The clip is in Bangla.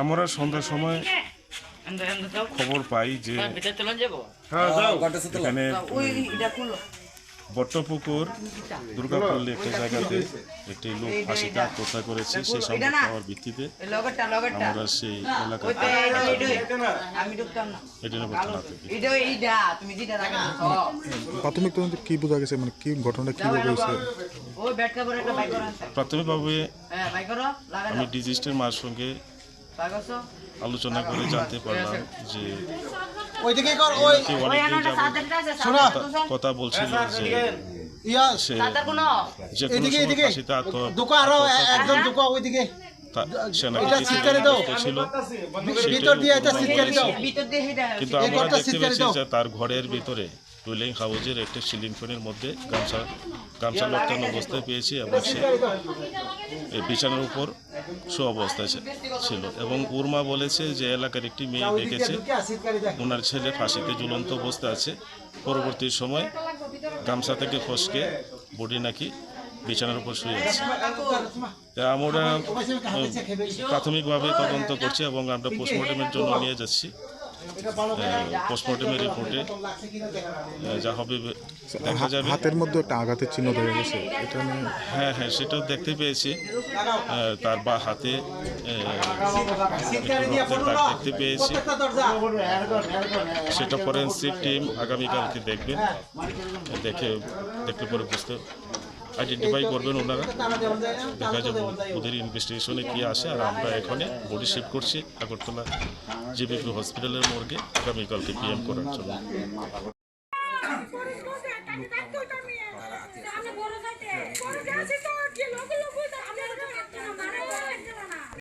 আমরা সন্ধ্যার সময় খবর পাই যে এখানে বট্টপুকুর দুর্গাপল্লী একটা জায়গাতে একটি লোক ফাঁসিতে আত্মহত্যা করেছে। সেই সংবাদ পাওয়ার ভিত্তিতে আমরা সেই এলাকাতে প্রাথমিক তদন্তে কি বোঝা গেছে, মানে কি ঘটনা কিভাবে হয়েছে? প্রাথমিকভাবে আমি ডিজিস্টের মার সঙ্গে আলোচনা করে জানতে পারলাম যে কথা বলছিল যে সে যে কোনো সময় ফাঁসিতে কিন্তু আমরা দেখতে পেয়েছি যে তার ঘরের ভিতরে ডুয়েলিং হাউজের একটা সিলিং ফ্যানের মধ্যে গামছা লটকানো অবস্থায় পেয়েছি এবং সে বিছানার উপর শো অবস্থায় ছিল এবং উর্মা বলেছে যে এলাকার একটি মেয়ে দেখেছে ওনার ছেলে ফাঁসিতে ঝুলন্ত অবস্থায় আছে। পরবর্তী সময় গামছা থেকে ফসকে বডি নাকি বিছানার উপর শুয়ে আছে। আমরা প্রাথমিকভাবে তদন্ত করছি এবং আমরা পোস্টমর্টমের জন্য নিয়ে যাচ্ছি। পোস্টমর্টমের রিপোর্টে যা হবে দেখা যাবে। হাতের মধ্যে একটা আঘাতের চিহ্ন দেখা গেছে, এটা হ্যাঁ সেটাও দেখতে পেয়েছি। তার বা হাতে দেখতে পেয়েছি। সেটা ফরেন্সিক টিম আগামীকালকে দেখবেন, দেখলে পরে আইডেন্টিফাই করবেন ওনারা, দেখা যাবে ওদের ইনভেস্টিগেশনে কী আসে। আর আমরা এখানে বডি শিফট করছি আগরতলা জেবিপি হসপিটালের মর্গে আগামীকালকে পিএম করার জন্য।